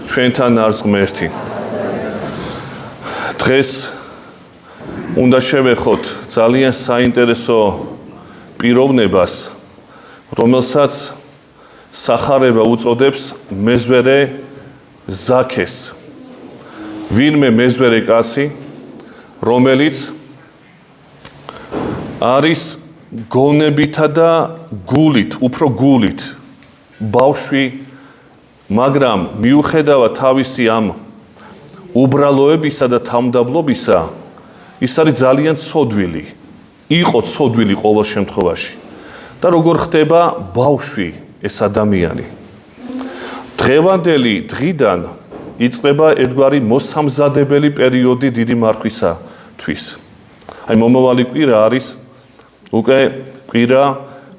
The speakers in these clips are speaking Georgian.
ჩვენთან არის ღმერთი. დღეს უნდა შევეხოთ ძალიან საინტერესო პიროვნებას, რომელსაც სახარება უწოდებს მეზვერე ზაქეს. ვინმე მეზვერე კაცი, რომელიც არის გონებითა და გულით, უფრო გულით ბავშვი, მაგრამ მიუხედავად თავისი ამ უბრალოებისა და თავმდაბლობისა, ის არის ძალიან ცოდვილი, იყო ცოდვილი ყოველ შემთხვევაში. და როგორ ხდება ბავშვი ეს ადამიანი? დღევანდელი დღიდან იწყება ერთგვარი მოსამზადებელი პერიოდი დიდი მარხვისათვის. აი მომავალი კვირა არის უკვე კვირა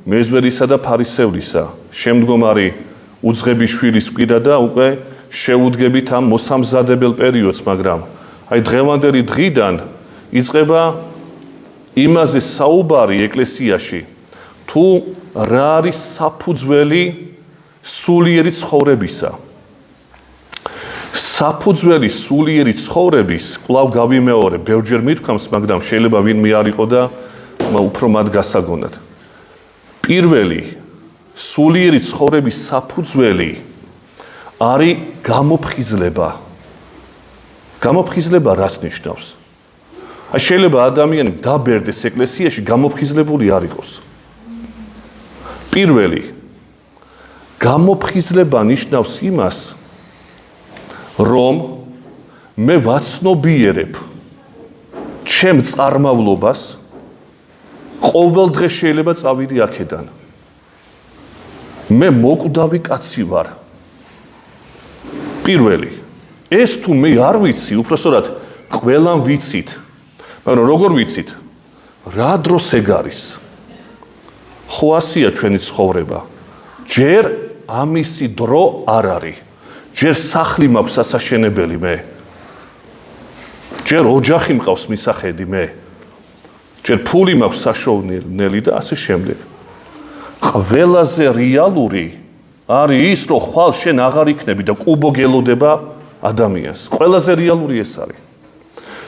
მეზვერისა და ფარისევლისა. შემდგომარი უძღების შვილის კვირა და უკვე შეუდგებით ამ მოსამზადებელ პერიოდს, მაგრამ აი დღევანდელი დღიდან იწყება იმაზე საუბარი ეკლესიაში, თუ რა არის საფუძველი სულიერი ცხოვრებისა. საფუძველი სულიერი ცხოვრების კვლავ გავიმეორე, ბევრჯერ მithქვამს, მაგრამ შეიძლება ვინმე არ იყო და უფრო მათ გასაგონად. პირველი სულიერი ცხოვრების საფუძველი არის გამოფხიზლება. გამოფხიზლება რას ნიშნავს? აი შეიძლება ადამიანი დაბერდეს ეკლესიაში, გამოფხიზლებული არ იყოს. პირველი გამოფხიზლება ნიშნავს იმას, რომ მე ვაცნობიერებ ჩემ წარმავლობას, ყოველ დღე შეიძლება წავიდი აქედან. მე მოკვდავი კაცი ვარ. პირველი, ეს თუ მე არ ვიცი, უпроსორად ყველამ ვიცით, მაგრამ როგორ ვიცით? რა დროს ეგ არის? ხო ასია ჩვენი ცხოვრება. ჯერ ამისი დრო არ არის. ჯერ სახლი მაქვს სასაშენებელი მე. ჯერ ოჯახი მყავს მისახედი მე. ჯერ ფული მაქვს საშოვნელი და ასე შემდეგ. ყველაზე რეალური არის ის, რომ ხვალ შენ აღარ იქნები და კუბო გელოდება ადამიანს. ყველაზე რეალური ეს არის.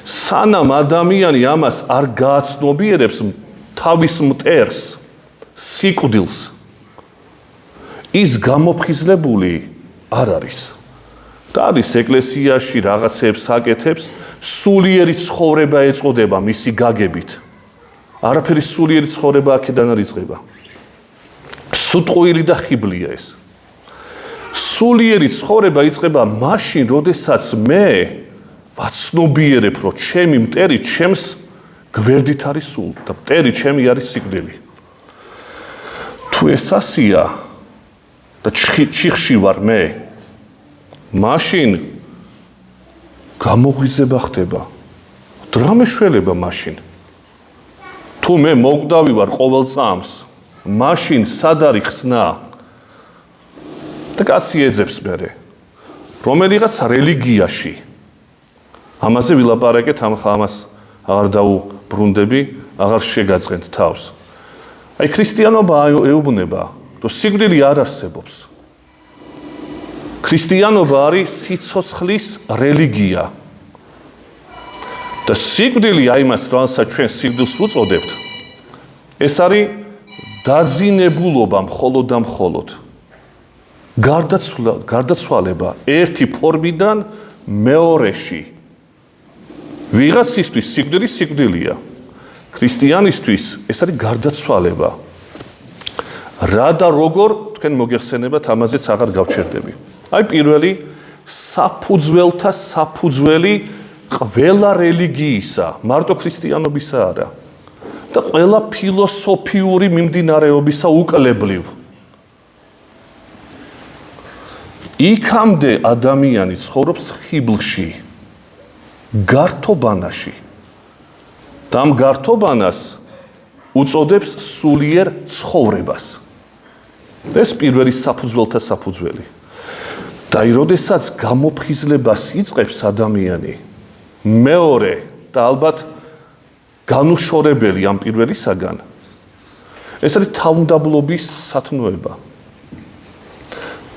სანამ ადამიანი ამას არ გააცნობიერებს თავის მტერს, სიკვდილს, ის გამოფხიზლებული არ არის. და არის ეკლესიაში რაღაცებს აკეთებს, სულიერი ცხოვრება ეწოდება მისი გაგებით. არაფერი სულიერი ცხოვრება აქედან არ იწყება. სუტყვილი და ხიბლია ეს. სულიერი ცხოვრება იწყება მაშინ, როდესაც მე ვაცნობიერებ, რომ ჩემი მტერი ჩემს გვერდით არის სულ და მტერი ჩემი არის სიკვდილი. თუ ეს ასია და ჩიხში ვარ მე, მაშინ გამოღვიზება ხდება. რა მეშველება მაშინ? თუ მე მოკვდავი ვარ ყოველ წამს, მაშინ სად არის ხსნა? და კაცი ეძებს მერე რომელიღაც რელიგიაში. ამაზე ვილაპარაკეთ, ამას აღარ დაუბრუნდები, აღარ შეგაწყენთ თავს. აი ქრისტიანობა ეუბნება, რომ სიკვდილი არ არსებობს. ქრისტიანობა არის სიცოცხლის რელიგია. და სიკვდილი აი მას, რომელსაც ჩვენ სიკვდილს ვუწოდებთ, ეს არის დაძინებულობა მხოლოდ და მხოლოდ. გარდაცვალება ერთი ფორმიდან მეორეში. ვიღაცისთვის სიკვდილი სიკვდილია. ქრისტიანისთვის ეს არის გარდაცვალება. რა და როგორ თქვენ მოგეხსენებათ, ამაზეც აღარ გავჩერდები. აი პირველი საფუძველთა საფუძველი ყველა რელიგიისა, მარტო ქრისტიანობისა არა. და ყველა ფილოსოფიური მიმდინარეობისა უკლებლივ. იქამდე ადამიანი ცხოვრობს ხიბლში, გართობანაში. და ამ გართობანას უწოდებს სულიერ ცხოვრებას. ეს პირველი საფუძველთა საფუძველი. და როდესაც გამოფხიზლებას იწყებს ადამიანი, მეორე და ალბათ განუშორებელი ამ პირველისაგან, ეს არის თავმდაბლობის სათნოება.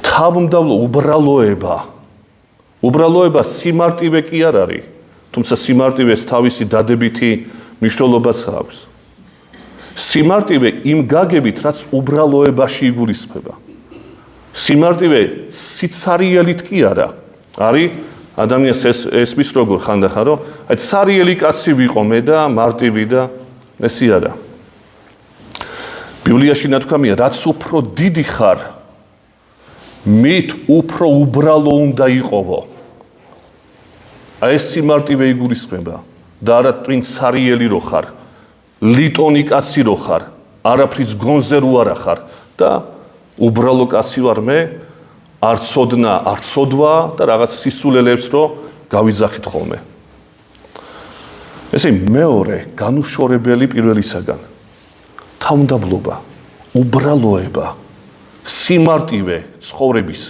თავმდაბლო უბრალოება უბრალოება სიმარტივე კი არ არის, თუმცა სიმარტივეს თავისი დადებითი მნიშვნელობაც აქვს. სიმარტივე იმ გაგებით, რაც უბრალოებაში იგულისხმება. სიმარტივე სიცარიელით კი არა. არის ადამიანს ესმის როგორ ხანდახან, რომ აი ცარიელი კაცი ვიყო მე და მარტივი და ესე არა. ბიბლიაში ნათქვამია, რაც უფრო დიდი ხარ, მით უფრო უბრალო უნდა იყოვო. აი ეს სიმარტივე იგულისხმება და არა twin ცარიელი რო ხარ, ლიტონი კაცი რო ხარ, არაფრის გონზე რო არა ხარ და უბრალო კაცი ვარ მე, არ ცოდნა, არ ცოდვა და რაღაც სისულელებს რო გავიძახით ხოლმე. ესე მეორე განუშორებელი პირველისაგან თავმდაბლობა, უბრალოება, სიმარტივე ცხოვრების.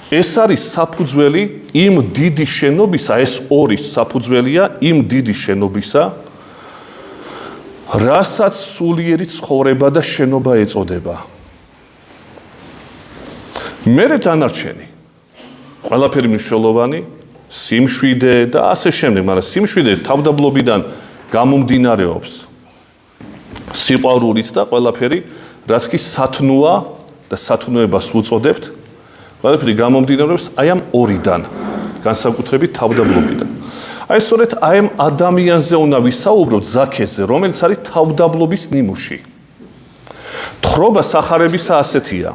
ეს არის საფუძველი იმ დიდი შენობისა, ეს ორი საფუძველია იმ დიდი შენობისა, რასაც სულიერი ცხოვრება და შენობა ეწოდება. მერე დანარჩენი, ყველაფერი მნიშვნელოვანი, სიმშვიდე და ასე შემდეგ, მაგრამ სიმშვიდე თავდაბლობიდან გამომდინარეობს სიყვარულით და ყველაფერი, რაც კი სათნოა და სათნოებას უწოდებთ, ყველაფერი გამომდინარეობს აი ამ ორიდან, განსაკუთრებით თავდაბლობიდან. აი სწორედ აი ამ ადამიანზე უნდა ვისაუბროთ, ზაქეზე, რომელიც არის თავდაბლობის ნიმუში. თხრობა სახარებისა ასეთია.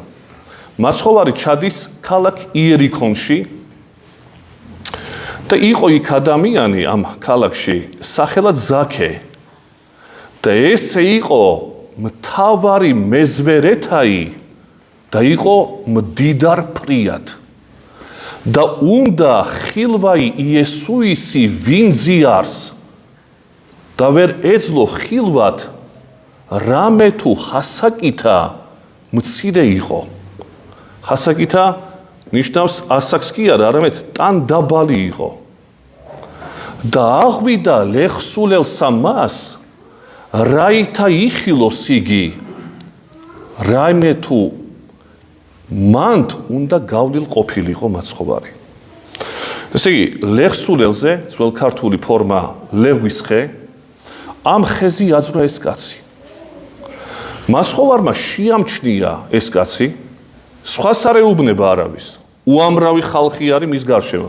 მაცხოვარი ჩადის ქალაქ იერიქონში და იყო იქ ადამიანი ამ ქალაქში, სახელად ზაქე. და ესე იყო მთავარი მეზვერეთაი და იყო მდიდარ ფრიად. და უნდა ხილვაი იესუისი ვინძიარს და ვერ ეძლო ხილვად რამე თუ ხასაკითა მცირე იყო. ხასაკითა ნიშნავს ასაკს კი არა, არამედ ტან დაბალი იყო. და აღვიდა ლეხსულელსა მას, რაითა იხილოს იგი, რაიმე თუ მანდ უნდა გავლილ ყოფილიყო მაცხოვარი. ესე იგი, ლეხსულელზე, ძველ ქართული ფორმა ლეღვის ხე, ამ ხეზე იაძვრა ეს კაცი. მაცხოვარმა შეამჩნია ეს კაცი, სხვას არ ეუბნება არავის, უამრავი ხალხი არის მის გარშემო.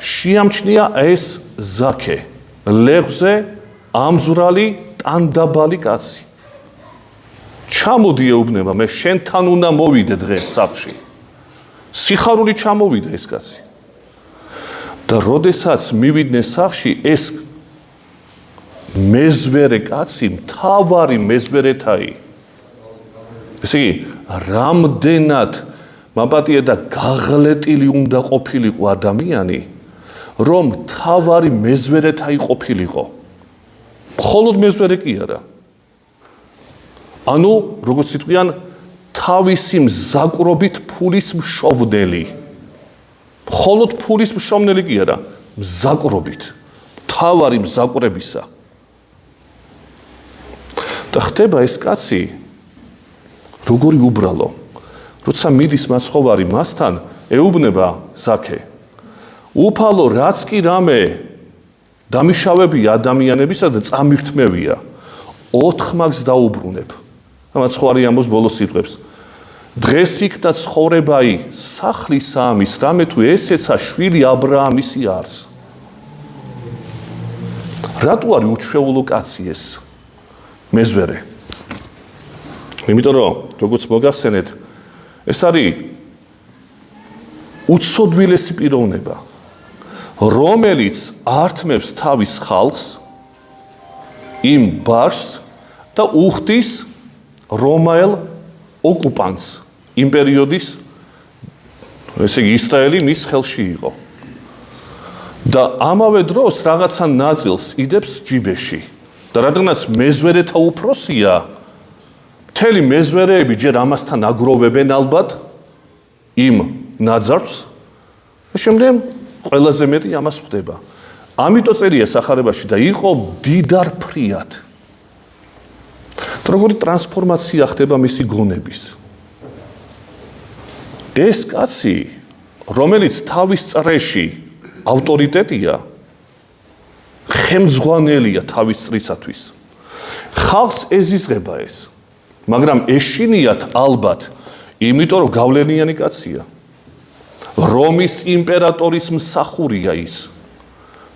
შეამჩნია ეს ზაქე, ლეღვზე ამზვრალი ტანდაბალი კაცი. ჩამოდი ეუბნება, მე შენთან უნდა მოვიდე დღეს სახლში. სიხარული ჩამოვიდა ეს კაცი. და როდესაც მივიდნენ სახლში, ეს მეზვერე კაცი, მთავარი მეზვერეთაი. ესე იგი, რამდენად მაპატია და გაღლეტილი უნდა ყოფილიყო ადამიანი, რომ მთავარი მეზვერეთაი ყოფილიყო. მხოლოდ მეზვერე კი არა. ანუ, როგორც იტყვიან, თავისი მზაკრობით ფულის მშოვნელი. მხოლოდ ფულის მშოვნელი კი არა, მზაკრობით, მთავარი მზაკრებისა. და ხდება ეს კაცი, როგორი უბრალო. როცა მიდის მაცხოვარი მასთან, ეუბნება ზაქე. უფალო, რაც კი რამე დამიშავებია ადამიანებისა და წამირთმევია, 4 მაგს დაუბრუნებ. მაცხოვარი ამბობს ბოლოს სიტყვებს. დღეს იქნა ცხოვრებაი სახლის ამის, რამე თუ ესეცა შვილი აბრაამის იარს. რატო არის უჩვეულო კაცი ეს მეზვერე? იმიტომ რომ, როგორც მოგახსენეთ, ეს არის უცოდვილესი პიროვნება, რომელიც ართმევს თავის ხალხს, იმ ბარს და უხდის რომაელ ოკუპანტს, იმ პერიოდის, ესე იგი ისრაელი მის ხელში იყო. და ამავე დროს რაღაცა ნაწილს იდებს ჯიბეში. და რადგანაც მეზვერეთა უფროსია, მთელი მეზვერეები ჯერ ამასთან აგროვებენ ალბათ იმ ნაძარს და შემდეგ ყველაზე მეტი ამას ხვდება. ამიტომ წერია სახარებაში და იყო მდიდარ ფრიად. როგორი ტრანსფორმაცია ხდება მისი გონების. ეს კაცი რომელიც თავის წრეში ავტორიტეტია, ხელმძღვანელია თავის წრისათვის. ხალხს ეზიზღება ეს, მაგრამ ეშინიათ ალბათ, იმიტომ რომ გავლენიანი კაცია. რომის იმპერატორის მსახურია ის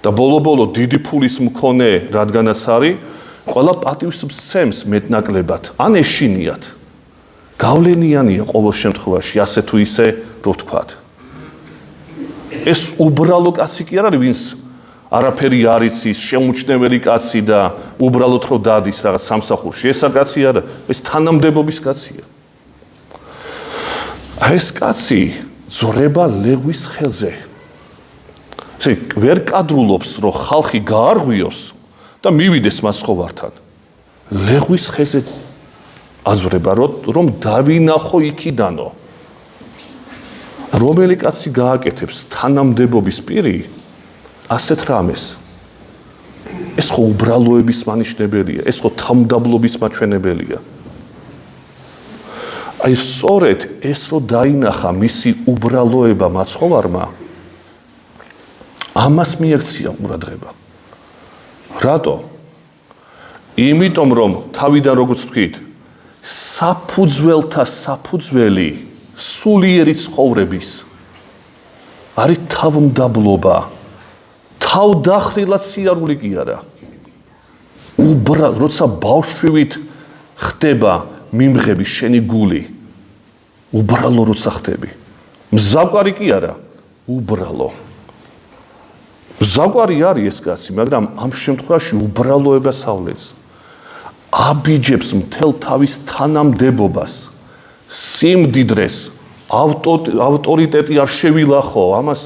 და ბოლო-ბოლო დიდი ფულის მქონე, რადგანაც არის, ყველა პატივს სცემს მეტნაკლებად, ან ეშინიათ. გავლენიანია ყოველ შემთხვევაში, ასე თუ ისე, რო ვთქვათ. ეს უბრალო კაცი კი არ არის, ვინც არაფერი არ იცის, შემუჩნეველი კაცი და უბრალოდ რო დადის რაღაც სამსახურში. ეს არ კაცი არა, ეს თანამდებობის კაცია. ეს კაცი ძრება ლეღვის ხელზე. ესე ვერ კადრულობს, რომ ხალხი გაარღვიოს და მივიდეს მაცხოვართან. ლეღვის ხელზე აზრება, რომ დავინახო იქიდანო. რომელი კაცი გააკეთებს თანამდებობის პირი ასეთ რამეს? ეს ხო უბრალოების მანიშნებელია, ეს ხო თავმდაბლობის მაჩვენებელია. აი სწორედ ეს რო დაინახა მისი უბრალოება მაცხოვარმა, ამას მიექცია ყურადღება. რატო? იმიტომ რომ თავიდან როგორც ვთქვით, საფუძველთა საფუძველი სულიერი ცხოვრების არის თავმდაბლობა. თავდახრილად სიარული კი არა. როცა ბავშვივით ხდება მიმღები შენი გული, უბრალო როცა ხდები. მზაკვარი კი არა, უბრალო. მზაკვარი არის ეს კაცი, მაგრამ ამ შემთხვევაში უბრალოებას ავლენს. აბიჯებს მთელ თავის თანამდებობას, სიმდიდრეს, ავტორიტეტი არ შევილახო, ამას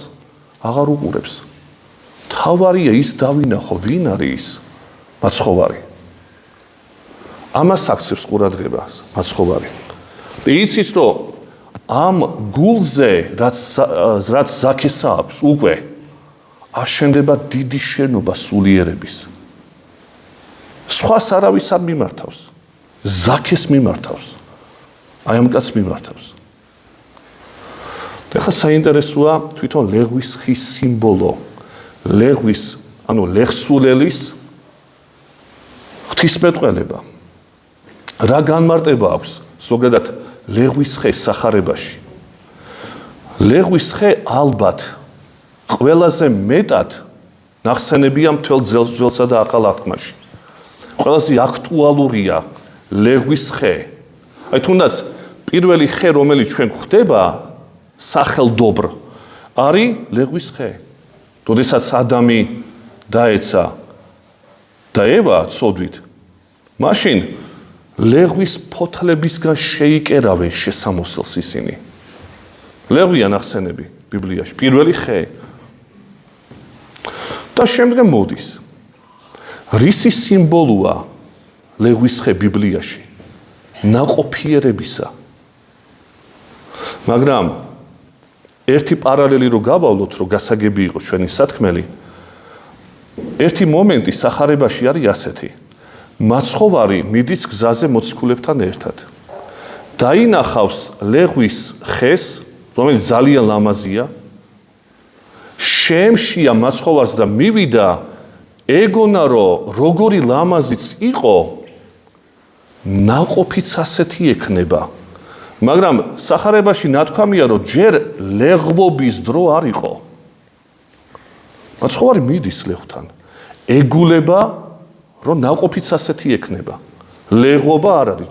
აღარ უყურებს. თავარია ის დავინახო, ვინ არის ის მაცხოვარი. ამას აქცევს ყურადღებას მაცხოვარი. და იცის, რომ ამ გულზე, რაც ზაქეს აქვს, უკვე აშენდება დიდი შენობა სულიერების. სხვას არავის არ მიმართავს, ზაქეს მიმართავს, აი ამ კაცს მიმართავს. ეხლა საინტერესოა თვითონ ლეღვის ხის სიმბოლო. ლეღვის, ანუ ლეხსულელის ღვთისმეტყველება. რა განმარტება აქვს ზოგადად ლეღვის ხეს სახარებაში? ლეღვის ხე ალბათ ყველაზე მეტად ნახსენებია მთელ ძველსა და ახალ აღთქმაში. ყველაზე აქტუალურია ლეღვის ხე. აი თუნდაც პირველი ხე, რომელიც ჩვენ გვხვდება სახელდობრ, არის ლეღვის ხე. როდესაც ადამი დაეცა და ევა ცოდვით, მაშინ ლეღვის ფოთლებისგან შეიკერავენ შესამოსელს ისინი. ლეღვია ნახსენები ბიბლიაში, პირველი ხე. და შემდგომ მოდის. რისი სიმბოლოა ლეღვის ხე ბიბლიაში? ნაყოფიერებისა. მაგრამ ერთი პარალელი რო გავავლოთ, რომ გასაგები იყოს ჩვენი სათქმელი, ერთი მომენტი სახარებაში არის ასეთი. მაცხოვარი მიდის გზაზე მოციქულებთან ერთად. დაინახავს ლეღვის ხეს, რომელიც ძალიან ლამაზია, შემშია მაცხოვარს და მივიდა, ეგონა რომ როგორი ლამაზიც იყო, ნაყოფიც ასეთი ექნება. მაგრამ სახარებაში ნათქვამია, რომ ჯერ ლეღვობის დრო არ იყო. მაცხოვარი მიდის ლეღვთან, ეგულება, რომ ნაყოფიც ასეთი ექნება. ლეღვობა არ არის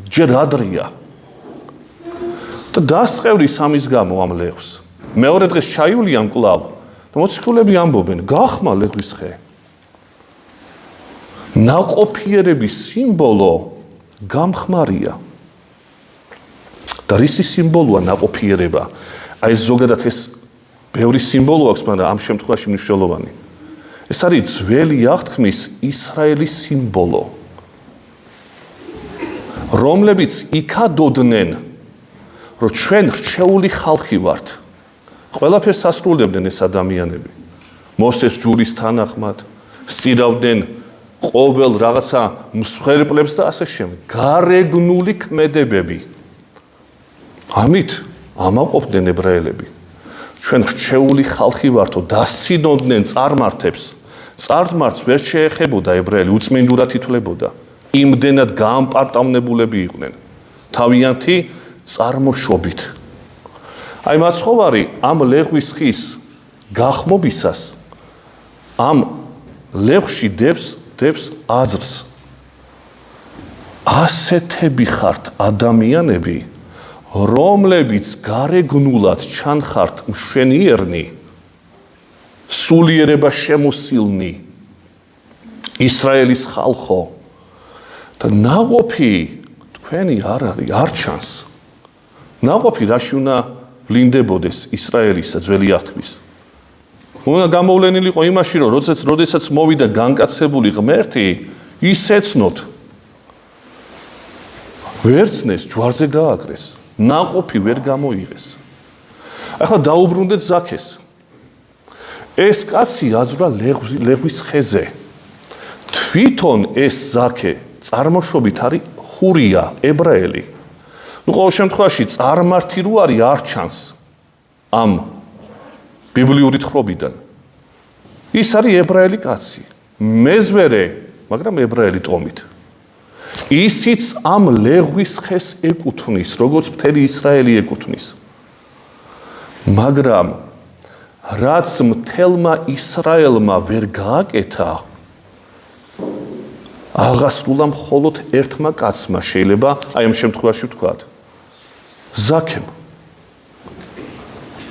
ჯერ ადრია. და დასწევრის ამის გამო ამ ლეღვს. მეორე დღეს ჩაივლიან კვლავ და მოციქულები ამბობენ, გახმა ლეღვის ხე. ნაყოფიერების სიმბოლო გამხმარია. და რისი სიმბოლოა ნაყოფიერება? აი ზოგადად ეს ბევრი სიმბოლო აქვს, მაგრამ ამ შემთხვევაში მნიშვნელოვანი. ეს არის ძველი აღთქმის ისრაელის სიმბოლო, რომლებიც იქადოდნენ, რომ ჩვენ რჩეული ხალხი ვართ. ყველაფერს ასრულებდნენ ეს ადამიანები. მოსეს ჯურის თანახმად, სწირავდნენ ყოველ რაღაცა მსხვერპლებს და ასე შემდეგ. გარეგნული ქმედებები. ამით ამაყობდნენ ებრაელები. ჩვენ რჩეული ხალხი ვართო, დასცინოდნენ წარმართებს. წარმართს ვერ შეეხებოდა ებრაელი, უწმინდურად ითვლებოდა. იმდენად გაამპარტავნებულები იყვნენ. თავიანთი წარმოშობით. აი მაცხოვარი ამ ლეღვის ხის გახმობისას ამ ლეღვში დებს აზრს. ასეთები ხართ ადამიანები, რომლებიც გარეგნულად ჩანხართ მშვენიერნი, სულიერება შემოსილნი, ისრაელის ხალხო და ნაყოფი თქვენი არ არის, არ ჩანს. ნაყოფი რაში უნდა ვლინდებოდეს ისრაელისა ძველი აღთქმის. უნდა გამოვლენილიყო იმაში, რომ როდესაც მოვიდა განკაცებული ღმერთი, ის ეცნოთ. ვერცნეს, ჯვარზე გააკრეს, ნაყოფი ვერ გამოიღეს. ახლა დაუბრუნდეთ ზაქეს. ეს კაცი აძვრა ლეღვის ხეზე. თვითონ ეს ზაქე წარმოშობით არის ხურია, ებრაელი. ყოველ შემთხვევაში წარმართი რო არის არ ჩანს ამ ბიბლიური თხრობიდან. ის არის ებრაელი კაცი, მეზვერე, მაგრამ ებრაელი ტომით. ისიც ამ ლეღვის ხეს ეკუთვნის, როგორც მთელი ისრაელი ეკუთვნის. მაგრამ რაც მთელმა ისრაელმა ვერ გააკეთა, აღასრულა მხოლოდ ერთმა კაცმა, შეიძლება აი ამ შემთხვევაში ვთქვათ. ზაქემ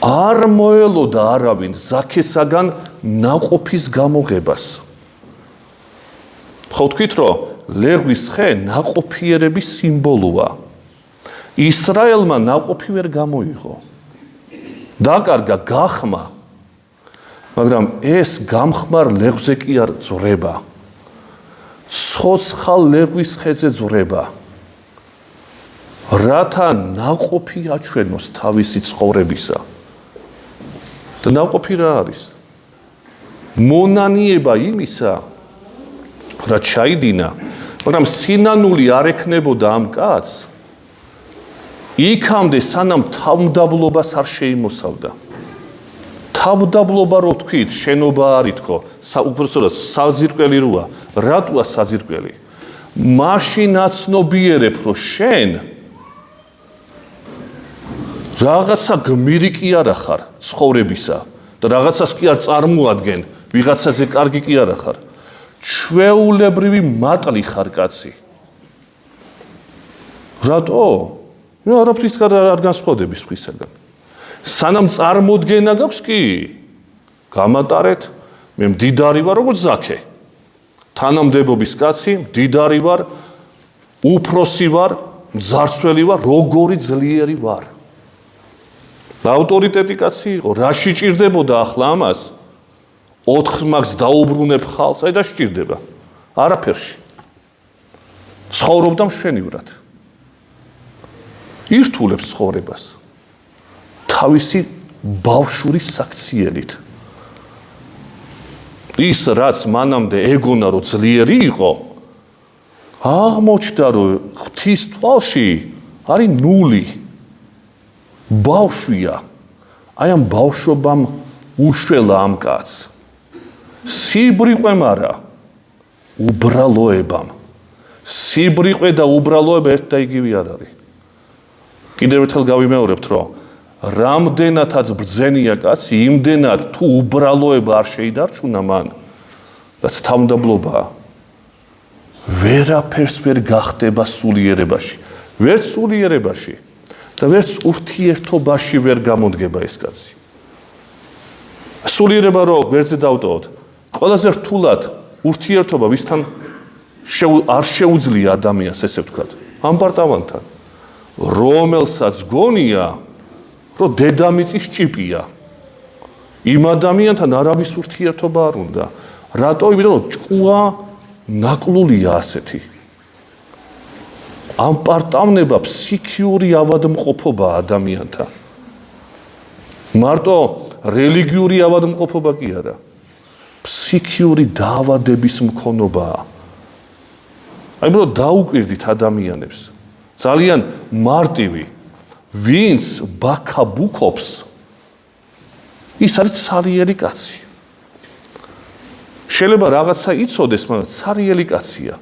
არ მოელოდა არავინ ზაქესაგან ნაყოფის გამოღებას. ხო ვთქვით, რომ ლეღვის ხე ნაყოფიერების სიმბოლოა. ისრაელმა ნაყოფი ვერ გამოიღო. დაკარგა გახმა, მაგრამ ეს გამხმარ ლეღვზე კი არ ძვრება. ცოცხალ ლეღვის ხეზე ძვრება. რათა ნაყოფი აჩვენოს თავისი ცხოვრებისა. და ნაყოფი რა არის? მონანიება იმისა, რაც ჩაიდინა, მაგრამ სინანული არ ექნებოდა ამ კაცს, იქამდე სანამ თავმდაბლობას არ შეიმოსავდა. თავმდაბლობა რო თქვით, შენობა არის თქო, უпростоრად საძირკველი როა, რატოა საძირკველი? მაშინ აცნობიერებ, რომ შენ რაღაცა გმირი კი არა ხარ ცხოვრებისა და რაღაცას კი არ წარმოადგენ, ვიღაცაზე კარგი კი არა ხარ. ჩვეულებრივი მატლი ხარ კაცი. რატო? არაფრის არ განსხვავდები სხვისაგან. სანამ წარმოდგენა გაქვს კი, გამატარეთ, მე მდიდარი ვარ როგორც ზაქე. თანამდებობის კაცი, მდიდარი ვარ, უფროსი ვარ, მძარცველი ვარ, როგორი ძლიერი ვარ. ავტორიტეტი კაცი იყო, რაში ჭირდებოდა ახლა ამას? 4 მაგს დაუბრუნებ ხალხს, აი და სჭირდება. არაფერში. ცხოვრობდა მშვენივრად. ირთულებს ცხოვრებას. თავისი ბავშვური საქციელით. ის რაც მანამდე ეგონა რომ ძლიერი იყო, აღმოჩნდა რომ ღვთის თვალში არის ნული. ბავშვია. აი ამ ბავშვობამ უშველა ამ კაცს. სიბრიყვემ არა, უბრალოებამ. სიბრიყვე და უბრალოება ერთ და იგივე არ არის. კიდევ ერთხელ გავიმეორებთ, რომ რამდენადაც ბრძენია კაცი, იმდენად თუ უბრალოება არ შეიდარჩუნა მან, რაც თავმდაბლობაა, ვერაფერს ვერ გახდება სულიერებაში. ვერც სულიერებაში და ვერც ურთიერთობაში ვერ გამოდგება ეს კაცი. სულიერება რო გვერდზე დავტოვოთ, ყველაზე რთულად ურთიერთობა ვისთან არ შეუძლია ადამიანს, ესე ვთქვათ, ამპარტავანთან, რომელსაც გონია, რომ დედამიწის ჭიპია. იმ ადამიანთან არავის ურთიერთობა არ უნდა. რატო? იმიტომ რომ ჭკუა ნაკლულია ასეთი. ამპარტავნება ფსიქიური ავადმყოფობაა ადამიანთან. მარტო რელიგიური ავადმყოფობა კი არა. ფსიქიური დაავადების მქონობაა. აი რომ დაუკვირდით ადამიანებს. ძალიან მარტივი, ვინც ბაქაბუქობს, ის არის ცარიელი კაცი. შეიძლება რაღაცა იცოდეს, მაგრამ ცარიელი კაცია.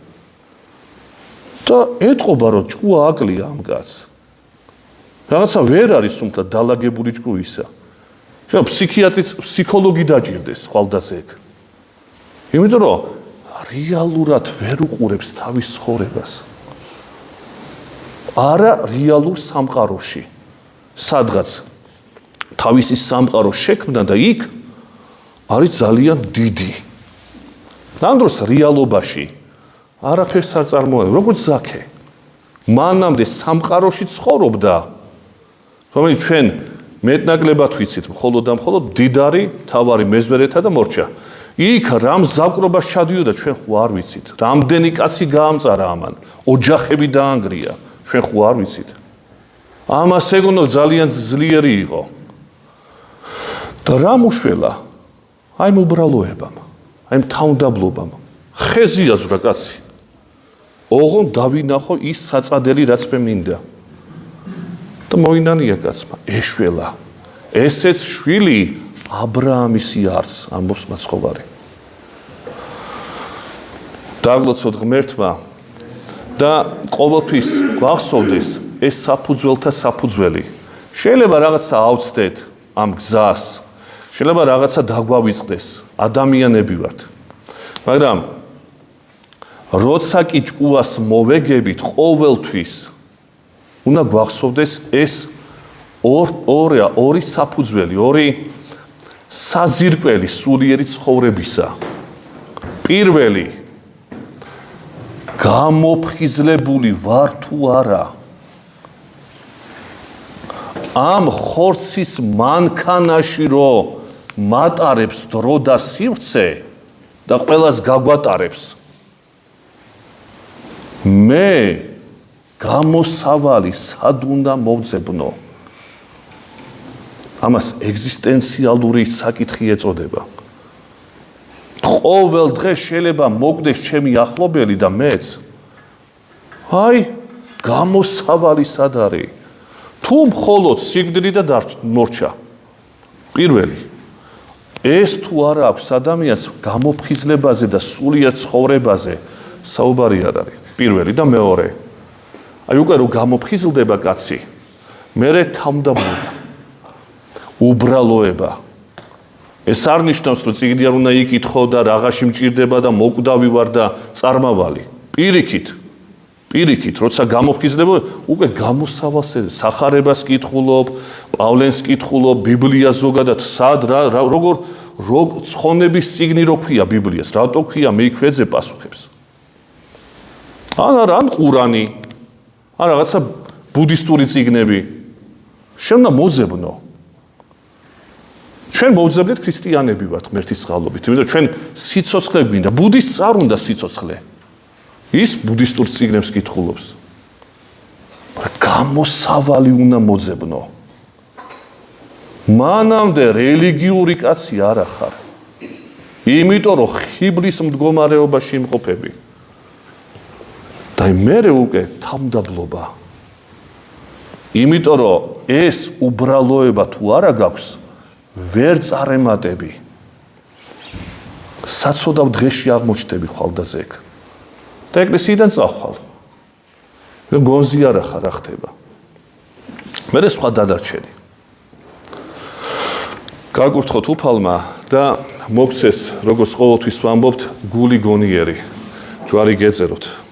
და ეთყობა რომ ჭკუა აკლია ამ კაცს. რაღაცა ვერ არის თუმცა დალაგებული ჭკუისა. შეიძლება ფსიქიატრიც, ფსიქოლოგი დაჭირდეს ხვალდაზე ეგ. იმიტომ რომ რეალურად ვერ უყურებს თავის ცხოვრებას. არა რეალურ სამყაროში. სადღაც თავისი სამყარო შექმნა და იქ არის ძალიან დიდი. ამ დროს რეალობაში არაფერს არ წარმოადგენს, როგორც ზაქე. მანამდე სამყაროში ცხოვრობდა, რომელიც ჩვენ მეტნაკლებად ვიცით, მხოლოდ და მხოლოდ მდიდარი, თავარი მეზვერეთა და მორჩა. იქ რამ ზავკრობას ჩადიოდა, ჩვენ ხო არ ვიცით. რამდენი კაცი გაამწარა ამან, ოჯახები დაანგრია, ჩვენ ხო არ ვიცით. ამას ეგონო ძალიან ძლიერი იყო. და რამ უშველა? აი უბრალოებამ, აი თავდაბლობამ. ხეზი აზრა კაცი. ოღონ დავინახო ის საწადელი რაც მე მინდა. და მოინანია კაცმა, ეშველა. ესეც შვილი აბრაამის იარს, ამბობს მაცხოვარი. დაგლოცოთ ღმერთმა და ყოველთვის გვახსოვდეს ეს საფუძველთა საფუძველი. შეიძლება რაღაცა ავწდეთ ამ გზას, შეიძლება რაღაცა დაგვავიწყდეს, ადამიანები ვართ. მაგრამ როცა კი ჭკუას მოვეგებით ყოველთვის უნდა გვახსოვდეს ეს ორი საფუძველი, ორი საზირკველი სულიერი ცხოვრებისა. პირველი გამოფხიზლებული ვარ თუ არა ამ ხორცის მანქანაში რომ მატარებს დრო და სივრცე და ყველას გაგვატარებს მე გამოსავალი სად უნდა მოვძებნო ამას ეგზისტენციალური საკითხი ეწოდება. ყოველ დღე შეიძლება მოგდეს ჩემი ახლობელი და მეც. აი, გამოსავალი სად არის? თუ მხოლოდ სიკვდილი და მორჩა. პირველი. ეს თუ არა აქვს ადამიანს გამოფხიზლებაზე და სულიერ ცხოვრებაზე საუბარი არ არის. პირველი და მეორე. აი უკვე რომ გამოფხიზლდება კაცი, მერე თავმდაბლობა. უბრალოება. ეს არ ნიშნავს, რომ წიგნი არ უნდა იკითხო და რაღაცი მჭირდება და მოკვდავი ვარ და წარმავალი. პირიქით, როცა გამოფხიზლება, უკვე გამოსავალს სახარებას კითხულობ, პავლენს კითხულობ, ბიბლიას ზოგადად, სად როგორ ცხონების წიგნი რო ქვია ბიბლიას, რატო ქვია მე იქ ვეძებ პასუხებს. ან ყურანი, ან რაღაცა ბუდისტური წიგნები. შენ უნდა მოძებნო. ჩვენ მოვძებნეთ ქრისტიანები ვართ ღმერთის წყალობით, იმიტომ ჩვენ სიცოცხლე გვინდა. ბუდისტს არ უნდა სიცოცხლე. ის ბუდისტურ წიგნებს კითხულობს. გამოსავალი უნდა მოძებნო. მანამდე რელიგიური კაცი არ ახარ. იმიტომ რომ ხიბლის მდგომარეობაში იმყოფები. და მერე უკვე თავმდაბლობა. იმიტომ რომ ეს უბრალოება თუ არა გაქვს, ვერ წარემატები. საცოდავ დღეში აღმოჩნდები ხვალდაზე ეგ. და ეკლესიიდან წახვალ. გონზი არ ახარ, რა ხდება. მერე სხვა დადარჩენი. გაკურთხოთ უფალმა და მოგცეს, როგორც ყოველთვის ვამბობთ, გული გონიერი. ჯვარი გეწეროთ.